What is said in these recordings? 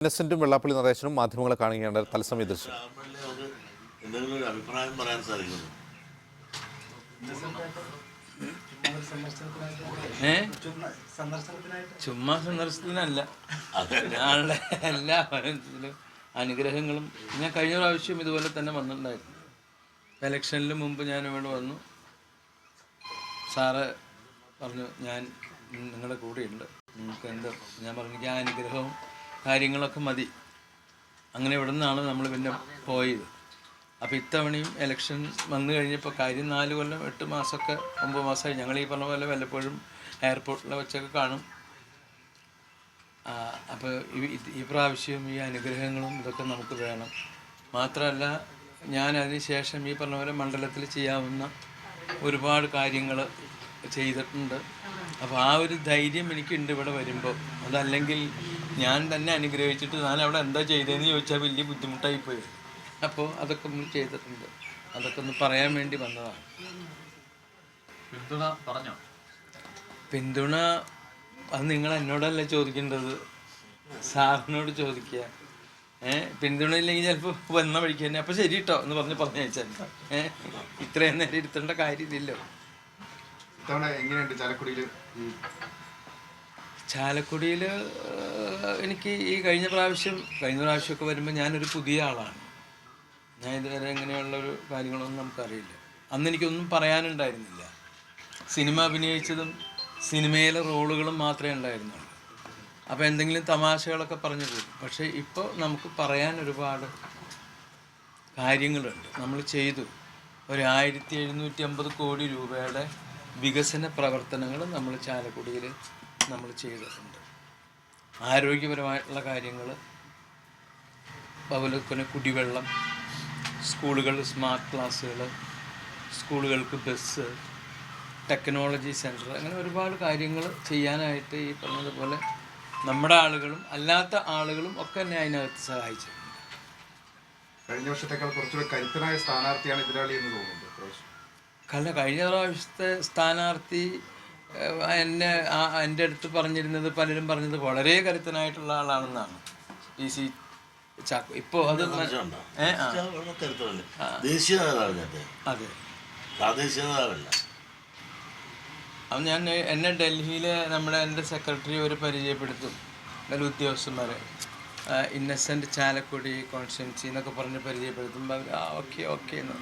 ഇന്നസെന്റും വെള്ളാപ്പള്ളി നടേശനും മാധ്യമങ്ങളെ കാണുകയാണ് തത്സമയ ദൃശ്യം. എന്തെങ്കിലും ഒരു അഭിപ്രായം പറയാൻ സാധിക്കുന്നു? ചുമ്മാ സന്ദർശനത്തിനല്ല, ഞങ്ങളുടെ എല്ലാ അനുഗ്രഹങ്ങളും. ഞാൻ കഴിഞ്ഞ പ്രാവശ്യം ഇതുപോലെ തന്നെ വന്നിട്ടുണ്ടായിരുന്നു. എലക്ഷനിന് മുമ്പ് ഞാൻ ഇവിടെ വന്നു. സാറ് പറഞ്ഞു, ഞാൻ നിങ്ങളുടെ കൂടെയുണ്ട്, നിങ്ങൾക്ക് എന്ത്. ഞാൻ പറഞ്ഞു, എനിക്ക് ആ അനുഗ്രഹവും കാര്യങ്ങളൊക്കെ മതി. അങ്ങനെ ഇവിടെ നിന്നാണ് നമ്മൾ പിന്നെ പോയത്. അപ്പോൾ ഇത്തവണയും എലക്ഷൻ വന്നു കഴിഞ്ഞപ്പോൾ കാര്യം 4 കൊല്ലം 8 മാസമൊക്കെ 9 മാസമായി. ഞങ്ങൾ ഈ പറഞ്ഞ പോലെ വല്ലപ്പോഴും എയർപോർട്ടിൽ വെച്ചൊക്കെ കാണും. അപ്പോൾ ഈ പ്രാവശ്യം ഈ അനുഗ്രഹങ്ങളും ഇതൊക്കെ നമുക്ക് വേണം. മാത്രമല്ല, ഞാൻ അതിന് ശേഷം ഈ പറഞ്ഞ പോലെ മണ്ഡലത്തിൽ ചെയ്യാവുന്ന ഒരുപാട് കാര്യങ്ങൾ ചെയ്തിട്ടുണ്ട്. അപ്പോൾ ആ ഒരു ധൈര്യം എനിക്കുണ്ട് ഇവിടെ വരുമ്പോൾ. അതല്ലെങ്കിൽ ഞാൻ തന്നെ അനുഗ്രഹിച്ചിട്ട് ഞാൻ അവിടെ എന്താ ചെയ്തതെന്ന് ചോദിച്ചാൽ വലിയ ബുദ്ധിമുട്ടായിപ്പോയി. അപ്പോൾ അതൊക്കെ നമ്മൾ ചെയ്തിട്ടുണ്ട്. അതൊക്കെ ഒന്ന് പറയാൻ വേണ്ടി വന്നതാണ്. പിന്തുണ പറഞ്ഞോ? പിന്തുണ അത് നിങ്ങൾ എന്നോടല്ല ചോദിക്കേണ്ടത്, സാറിനോട് ചോദിക്കുക. പിന്തുണ ഇല്ലെങ്കിൽ ചിലപ്പോൾ വന്ന വഴിക്ക് തന്നെ അപ്പോൾ ശരി കേട്ടോ എന്ന് പറഞ്ഞയച്ചാൽ ഇത്രയും നേരം ഇരുത്തേണ്ട കാര്യമില്ലല്ലോ. ചാലക്കുടിയിൽ എനിക്ക് ഈ കഴിഞ്ഞ പ്രാവശ്യമൊക്കെ വരുമ്പോൾ ഞാനൊരു പുതിയ ആളാണ്. ഞാൻ ഇതുവരെ ഇങ്ങനെയുള്ളൊരു കാര്യങ്ങളൊന്നും നമുക്കറിയില്ല. അന്ന് എനിക്കൊന്നും പറയാനുണ്ടായിരുന്നില്ല. സിനിമ അഭിനയിച്ചതും സിനിമയിലെ റോളുകളും മാത്രമേ ഉണ്ടായിരുന്നുള്ളൂ. അപ്പോൾ എന്തെങ്കിലും തമാശകളൊക്കെ പറഞ്ഞു പോകും. പക്ഷേ ഇപ്പോൾ നമുക്ക് പറയാൻ ഒരുപാട് കാര്യങ്ങളുണ്ട്. നമ്മൾ ചെയ്തു. ഒരു 1750 കോടി രൂപയുടെ വികസന പ്രവർത്തനങ്ങൾ നമ്മൾ ചാലക്കുടിയിൽ നമ്മൾ ചെയ്തിട്ടുണ്ട്. ആരോഗ്യപരമായിട്ടുള്ള കാര്യങ്ങൾ, അതുപോലെ തന്നെ കുടിവെള്ളം, സ്കൂളുകൾ സ്മാർട്ട് ക്ലാസ്സുകൾ, സ്കൂളുകൾക്ക് ബസ്, ടെക്നോളജി സെൻറ്റർ, അങ്ങനെ ഒരുപാട് കാര്യങ്ങൾ ചെയ്യാനായിട്ട് ഈ പറഞ്ഞതുപോലെ നമ്മുടെ ആളുകളും അല്ലാത്ത ആളുകളും ഒക്കെ എന്നെ അതിനകത്ത് സഹായിച്ചിട്ടുണ്ട്. കഴിഞ്ഞ വർഷത്തേക്കാൾ കുറച്ചുകൂടി കരുത്തനായ സ്ഥാനാർത്ഥിയാണ് എതിരാളി എന്ന് തോന്നുന്നുണ്ട്. കഴിഞ്ഞ പ്രാവശ്യത്തെ സ്ഥാനാർത്ഥി എൻ്റെ അടുത്ത് പറഞ്ഞിരുന്നത്, പലരും പറഞ്ഞത് വളരെ കരുത്തനായിട്ടുള്ള ആളാണെന്നാണ് PC ചാക്കോ. ഇപ്പോൾ അത് ദേശീയ അതെ, പ്രാദേശിക. അത് എന്നെ ഡൽഹിയിലെ എൻ്റെ സെക്രട്ടറി ഒരു പരിചയപ്പെടുത്തും, നല്ല ഉദ്യോഗസ്ഥന്മാരെ, ഇന്നസെൻ്റ് ചാലക്കുടി കോൺസ്റ്റിറ്റ്യുവൻസി എന്നൊക്കെ പറഞ്ഞ് പരിചയപ്പെടുത്തുമ്പോൾ അവർ ഓക്കെ എന്ന്.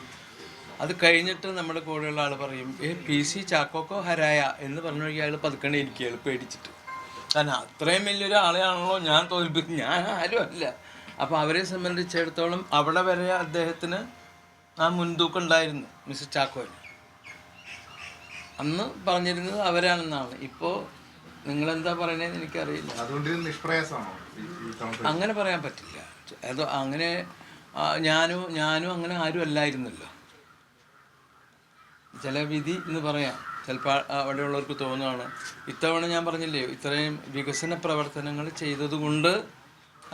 അത് കഴിഞ്ഞിട്ട് നമ്മുടെ കൂടെയുള്ള ആൾ പറയും, PC ചാക്കോക്കോ ഹരായ എന്ന് പറഞ്ഞു കഴിഞ്ഞാൽ അയാൾ പതുക്കണേ ഇരിക്കുകയാണ് പേടിച്ചിട്ട്. കാരണം അത്രയും വലിയൊരു ആളെയാണല്ലോ ഞാൻ തോൽപ്പിക്കും, ഞാൻ ആരും അല്ല. അപ്പോൾ അവരെ സംബന്ധിച്ചിടത്തോളം അവിടെ വരെ അദ്ദേഹത്തിന് ആ മുൻതൂക്കം ഉണ്ടായിരുന്നു, മിസ്റ്റർ ചാക്കോന്. അന്ന് പറഞ്ഞിരുന്നത് അവരാണെന്നാണ്. ഇപ്പോൾ നിങ്ങളെന്താ പറയണതെന്ന് എനിക്കറിയില്ല. അങ്ങനെ പറയാൻ പറ്റില്ല. അത് അങ്ങനെ ഞാനും അങ്ങനെ ആരും അല്ലായിരുന്നല്ലോ. ചില വിധി എന്ന് പറയാം. ചിലപ്പോൾ അവിടെയുള്ളവർക്ക് തോന്നുകയാണ്. ഇത്തവണ ഞാൻ പറഞ്ഞില്ലേ, ഇത്രയും വികസന പ്രവർത്തനങ്ങൾ ചെയ്തതുകൊണ്ട്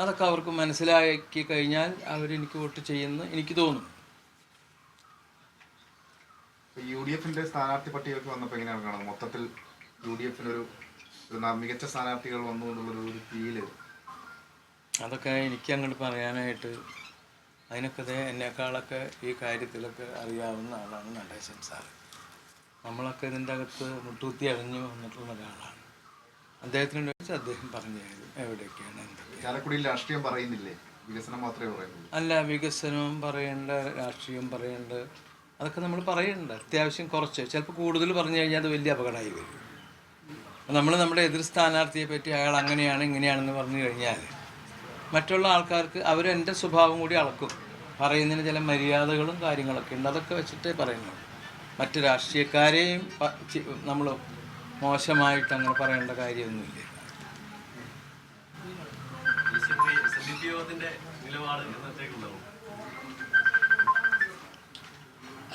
അതൊക്കെ അവർക്ക് മനസ്സിലാക്കി കഴിഞ്ഞാൽ അവരെനിക്ക് വോട്ട് ചെയ്യുമെന്ന് എനിക്ക് തോന്നുന്നു. UDFന്റെ സ്ഥാനാർത്ഥി പട്ടികയ്ക്ക് വന്നപ്പോൾ എങ്ങനെയാണ് കാണുന്നത്? മൊത്തത്തിൽ UDFന് ഒരു മികച്ച സ്ഥാനാർത്ഥികൾ വന്നു എന്നുള്ളൊരു ഫീല്. അതൊക്കെ എനിക്ക് അങ്ങോട്ട് പറയാനായിട്ട്, അതിനൊക്കെ എന്നെക്കാളൊക്കെ ഈ കാര്യത്തിലൊക്കെ അറിയാവുന്ന ആളാണ് നടേശൻ സാർ. നമ്മളൊക്കെ ഇതിൻ്റെ അകത്ത് മുട്ടൂത്തി അഴിഞ്ഞു വന്നിട്ടുള്ള ഒരാളാണ്. അദ്ദേഹത്തിനോട് ചോദിച്ചാൽ അദ്ദേഹം പറഞ്ഞു തരും എവിടെയൊക്കെയാണ് എന്തൊക്കെയാണ്. ചാലക്കുടിയിൽ രാഷ്ട്രീയം പറയുന്നില്ലേ, വികസനം മാത്രമേ പറയുന്നുള്ളൂ? അല്ല, വികസനവും പറയേണ്ട, രാഷ്ട്രീയം പറയേണ്ട, അതൊക്കെ നമ്മൾ പറയേണ്ട. അത്യാവശ്യം കുറച്ച്, ചിലപ്പോൾ കൂടുതൽ പറഞ്ഞു കഴിഞ്ഞാൽ അത് വലിയ അപകടമായി വരും. നമ്മൾ നമ്മുടെ എതിർ സ്ഥാനാർത്ഥിയെ പറ്റി അയാൾ അങ്ങനെയാണ് ഇങ്ങനെയാണെന്ന് പറഞ്ഞു കഴിഞ്ഞാൽ മറ്റുള്ള ആൾക്കാർക്ക് അവരെൻ്റെ സ്വഭാവം കൂടി അളക്കും. പറയുന്നതിന് ചില മര്യാദകളും കാര്യങ്ങളൊക്കെ ഉണ്ട്, അതൊക്കെ വെച്ചിട്ടേ പറയുന്നുള്ളൂ. മറ്റ് രാഷ്ട്രീയക്കാരെയും നമ്മൾ മോശമായിട്ട് അങ്ങനെ പറയേണ്ട കാര്യമൊന്നുമില്ല.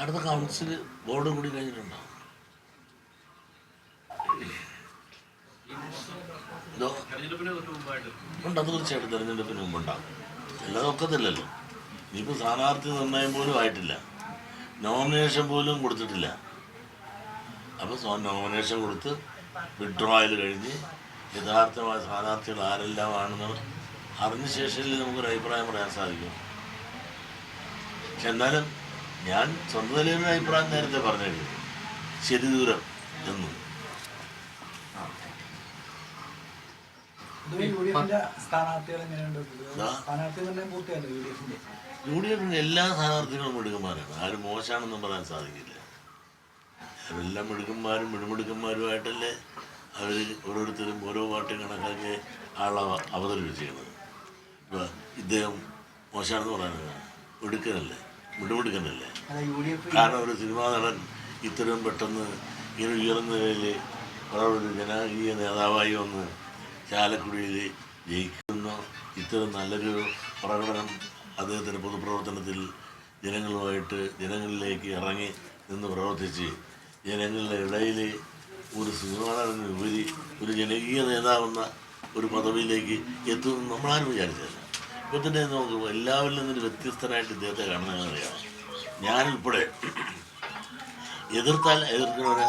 അടുത്ത കൗൺസിൽ ബോർഡ് കൂടി കഴിഞ്ഞിട്ടുണ്ടോ? ഉണ്ട്, അത് തീർച്ചയായിട്ടും തെരഞ്ഞെടുപ്പിന് മുമ്പുണ്ടാകും. എല്ലാം ഒക്കത്തില്ലല്ലോ. ഇനിയിപ്പോൾ സ്ഥാനാർത്ഥി നിർണ്ണയം പോലും ആയിട്ടില്ല, നോമിനേഷൻ പോലും കൊടുത്തിട്ടില്ല. അപ്പോൾ നോമിനേഷൻ കൊടുത്ത് വിഡ്രോയൽ കഴിഞ്ഞ് യഥാർത്ഥമായ സ്ഥാനാർത്ഥികൾ ആരെല്ലാം ആണെന്ന് അറിഞ്ഞ ശേഷമല്ലേ നമുക്കൊരു അഭിപ്രായം പറയാൻ സാധിക്കും. പക്ഷെ എന്നാലും ഞാൻ സ്വന്തം നിലയിലൊരു അഭിപ്രായം നേരത്തെ പറഞ്ഞു, ശരി ദൂരം എന്നും. യു.ഡി.എഫിൻ്റെ എല്ലാ സ്ഥാനാർത്ഥികളും മിടുക്കന്മാരാണ്, ആരും മോശമാണെന്നും പറയാൻ സാധിക്കില്ല. അവരെല്ലാം മിടുക്കന്മാരും മിടുമിടുക്കന്മാരുമായിട്ടല്ലേ അവർ ഓരോരുത്തരും ഓരോ പാർട്ടി കണക്കാക്കി ആളെ അവതരിപ്പിച്ചിരിക്കുന്നത്. ഇപ്പോൾ ഇദ്ദേഹം മോശമാണെന്ന് പറയാനല്ല, മിടുമിടുക്കനല്ലേ. കാരണം ഒരു സിനിമാ നടൻ ഇത്രയും പെട്ടെന്ന് ഇങ്ങനെ ഉയർന്ന നിലയിൽ ഒരു ജനാകീയ നേതാവായി വന്ന് ചാലക്കുടിയിൽ ജയിക്കുന്ന ഇത്തരം നല്ലൊരു പ്രകടനം അദ്ദേഹത്തിൻ്റെ പൊതുപ്രവർത്തനത്തിൽ ജനങ്ങളിലേക്ക് ഇറങ്ങി നിന്ന് പ്രവർത്തിച്ച് ജനങ്ങളുടെ ഇടയിൽ ഒരു സിനിമാനടനുപരി ഒരു ജനകീയ നേതാവെന്ന ഒരു പദവിയിലേക്ക് എത്തുമെന്ന് നമ്മളാരും വിചാരിച്ചതല്ല. ഇപ്പോൾ തന്നെ നമുക്ക് എല്ലാവരിൽ നിന്നൊരു വ്യത്യസ്തനായിട്ട് ഇദ്ദേഹത്തെ കാണുന്നറിയാം. ഞാനുൾപ്പെടെ എതിർക്കുന്നവരെ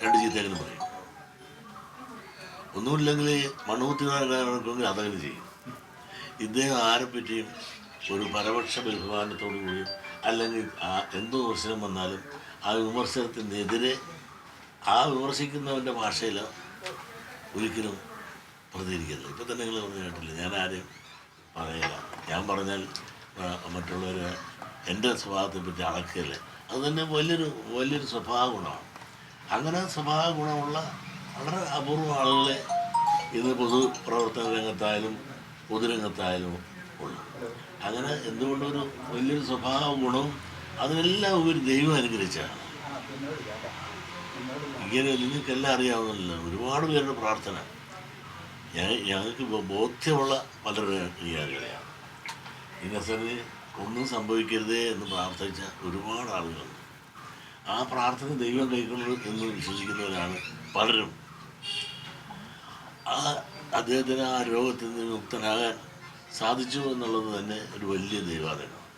രണ്ട് ചീത്തകളും പറയും. ഒന്നുമില്ലെങ്കിൽ മണ്ണുകുത്തിനെങ്കിൽ അതങ്ങനെ ചെയ്യും. ഇദ്ദേഹം ആരെപ്പറ്റിയും ഒരു പരപക്ഷ ബഹുമാനത്തോടു കൂടി അല്ലെങ്കിൽ എന്തോ വിമർശനം വന്നാലും ആ വിമർശനത്തിനെതിരെ ആ വിമർശിക്കുന്നവൻ്റെ ഭാഷയിൽ ഒരിക്കലും പ്രതികരിക്കത്തില്ല. ഇപ്പം തന്നെ നിങ്ങൾ പറഞ്ഞു കേട്ടില്ല, ഞാൻ ആരെയും പറയില്ല. ഞാൻ പറഞ്ഞാൽ മറ്റുള്ളവർ എൻ്റെ സ്വഭാവത്തെ പറ്റി അളക്കുകയല്ലേ. അത് തന്നെ വലിയൊരു സ്വഭാവ ഗുണമാണ്. അങ്ങനെ സ്വഭാവ ഗുണമുള്ള വളരെ അപൂർവ ആളുകളെ ഇന്ന് പൊതുപ്രവർത്തന രംഗത്തായാലും പൊതുരംഗത്തായാലും ഉള്ളു. അങ്ങനെ എന്തുകൊണ്ടൊരു വലിയൊരു സ്വഭാവ ഗുണവും അതിനെല്ലാം ഒരു ദൈവം അനുഗ്രഹിച്ചാണ്. ഇങ്ങനെ നിങ്ങൾക്കെല്ലാം അറിയാവുന്നല്ലോ, ഒരുപാട് പേരുടെ പ്രാർത്ഥന ഞങ്ങൾക്ക് ബോധ്യമുള്ള പലരുടെ അറിയാം. ഇന്നസെൻ്റ് ഒന്നും സംഭവിക്കരുതേ എന്ന് പ്രാർത്ഥിച്ച ഒരുപാട് ആളുകളുണ്ട്. ആ പ്രാർത്ഥന ദൈവം കൈക്കൊള്ളു എന്ന് വിശ്വസിക്കുന്നവരാണ് പലരും. അദ്ദേഹത്തിന് ആ രോഗത്തിൽ നിന്ന് മുക്തനാകാൻ സാധിച്ചു എന്നുള്ളത് തന്നെ ഒരു വലിയ ദൈവാധീനമാണ്.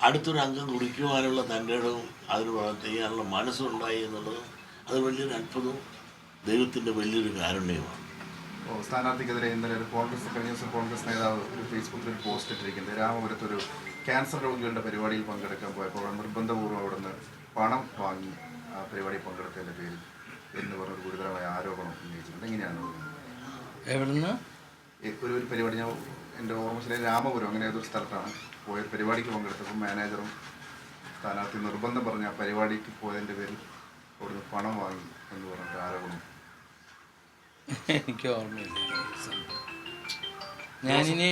അടുത്തൊരു അംഗം കുടിക്കുവാനുള്ള തൻ്റെ ഇടവും അതിന് ചെയ്യാനുള്ള മനസ്സുണ്ടായി എന്നുള്ളതും അത് വലിയൊരു അത്ഭുതവും ദൈവത്തിൻ്റെ വലിയൊരു കാരുണ്യമാണ്. സ്ഥാനാർത്ഥിക്കെതിരെ ഇന്നലെ ഒരു കഴിഞ്ഞ ദിവസം കോൺഗ്രസ് നേതാവ് ഒരു ഫേസ്ബുക്കിൽ ഒരു പോസ്റ്റ് ഇട്ടിരിക്കുന്നത്, രാമപുരത്തൊരു ക്യാൻസർ രോഗികളുടെ പരിപാടിയിൽ പങ്കെടുക്കാൻ പോയപ്പോൾ നിർബന്ധപൂർവ്വം അവിടെ നിന്ന് പണം വാങ്ങി ആ പരിപാടിയിൽ പങ്കെടുത്തതിൻ്റെ പേരിൽ എന്ന് പറഞ്ഞൊരു ഗുരുതരമായ ആരോപണം ഉന്നയിച്ചിട്ടുണ്ട്. എങ്ങനെയാണ് എവിടുന്ന് ഒരു പരിപാടി, ഞാൻ എൻ്റെ ഓർമ്മശിലെ രാമപുരം അങ്ങനെ ഏതൊരു സ്ഥലത്താണ് പോയ പരിപാടിക്ക് പങ്കെടുത്തപ്പോൾ മാനേജറും സ്ഥാനാർത്ഥി നിർബന്ധം പറഞ്ഞ ആ പരിപാടിക്ക് പോയതിൻ്റെ പേരിൽ അവിടുന്ന് പണം വാങ്ങി എന്ന് പറഞ്ഞിട്ട് ആരോപണം. എനിക്ക് ഓർമ്മയില്ല. ഞാനിനി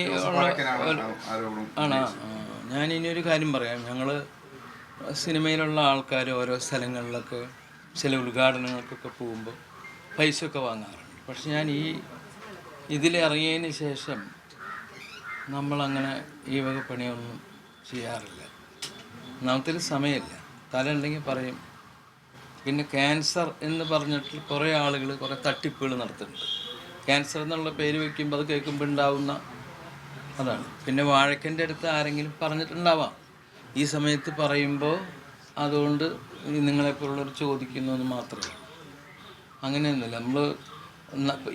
ഞാനിനി ഒരു കാര്യം പറയാം. ഞങ്ങൾ സിനിമയിലുള്ള ആൾക്കാർ ഓരോ സ്ഥലങ്ങളിലൊക്കെ ചില ഉദ്ഘാടനങ്ങൾക്കൊക്കെ പോകുമ്പോൾ പൈസയൊക്കെ വാങ്ങാറുണ്ട്. പക്ഷെ ഞാൻ ഇതിലിറങ്ങിയതിന് ശേഷം നമ്മളങ്ങനെ ഈ വക പണിയൊന്നും ചെയ്യാറില്ല. ഒന്നാമത്തെ സമയമില്ല. തല ഉണ്ടെങ്കിൽ പറയും. പിന്നെ ക്യാൻസർ എന്ന് പറഞ്ഞിട്ട് കുറേ ആളുകൾ കുറേ തട്ടിപ്പുകൾ നടത്തുന്നുണ്ട്. ക്യാൻസർ എന്നുള്ള പേര് വയ്ക്കുമ്പോൾ അത് കേൾക്കുമ്പോൾ ഉണ്ടാവുന്ന അതാണ്. പിന്നെ വാഴക്കൻ്റെ അടുത്ത് ആരെങ്കിലും പറഞ്ഞിട്ടുണ്ടാവാം. ഈ സമയത്ത് പറയുമ്പോൾ അതുകൊണ്ട് നിങ്ങളെപ്പോലുള്ളവർ ചോദിക്കുന്നു എന്ന് മാത്രമേ. അങ്ങനെയൊന്നുമില്ല. നമ്മൾ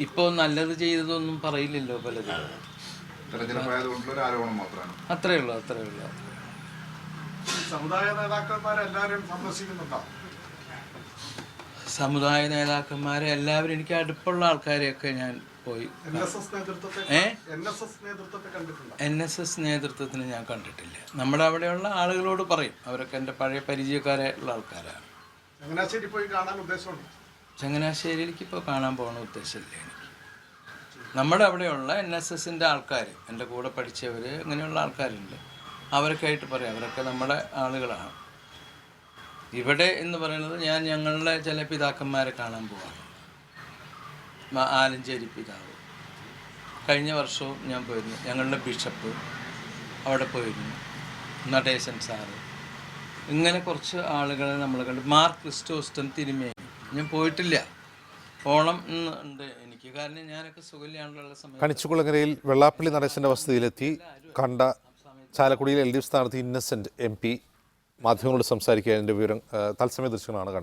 ഇപ്പോൾ നല്ലത് ചെയ്തതൊന്നും പറയില്ലല്ലോ പലരും. അത്രേ ഉള്ളൂ. സമുദായ നേതാക്കന്മാരെല്ലാവരും സന്ദർശിക്കുന്നുണ്ടോ? സമുദായ നേതാക്കന്മാരെ എല്ലാവരും, എനിക്ക് അടുപ്പുള്ള ആൾക്കാരെയൊക്കെ ഞാൻ പോയി. NSS നേതൃത്വത്തിന് ഞാൻ കണ്ടിട്ടില്ല. നമ്മുടെ അവിടെയുള്ള ആളുകളോട് പറയും. അവരൊക്കെ എൻ്റെ പഴയ പരിചയക്കാരായിട്ടുള്ള ആൾക്കാരാണ്. ചങ്ങനാശ്ശേരി പോയി കാണാൻ ഉദ്ദേശമുണ്ട്? ചങ്ങനാശ്ശേരിയിലേക്ക് ഇപ്പോൾ കാണാൻ പോകുന്ന ഉദ്ദേശമില്ല എനിക്ക്. നമ്മുടെ അവിടെയുള്ള NSSൻ്റെ ആൾക്കാർ, എൻ്റെ കൂടെ പഠിച്ചവർ, അങ്ങനെയുള്ള ആൾക്കാരുണ്ട്. അവരൊക്കെ ആയിട്ട് പറയാം. അവരൊക്കെ നമ്മുടെ ആളുകളാണ്. ഇവിടെ എന്ന് പറയുന്നത് ഞങ്ങളുടെ ചില പിതാക്കന്മാരെ കാണാൻ പോകാറുണ്ട്. ആലഞ്ചേരി പിതാവ് കഴിഞ്ഞ വർഷവും ഞാൻ പോയിരുന്നു. ഞങ്ങളുടെ ബിഷപ്പ് അവിടെ പോയിരുന്നു. നടേശൻ സാറ്, ഇങ്ങനെ കുറച്ച് ആളുകളെ നമ്മൾ കണ്ടു. മാർക്ക് ക്രിസ്റ്റോസ്റ്റൻ തിരുമേനി ഞാൻ പോയിട്ടില്ല. പോണം ഉണ്ട് എനിക്ക്. കാരണം ഞാനൊക്കെ സുഖമില്ലാണ്ടുള്ള സമയം കണിച്ചുകുളങ്ങരയിൽ വെള്ളാപ്പള്ളി നടേശൻ്റെ വസതിയിലെത്തി കണ്ട ചാലക്കുടിയിൽ LDF സ്ഥാനാർത്ഥി ഇന്നസെൻ്റ് MP മാധ്യമങ്ങളോട് സംസാരിക്കുക. അതിൻ്റെ വിവരം തത്സമയ ദൃശ്യങ്ങളാണ് കണ്ടത്.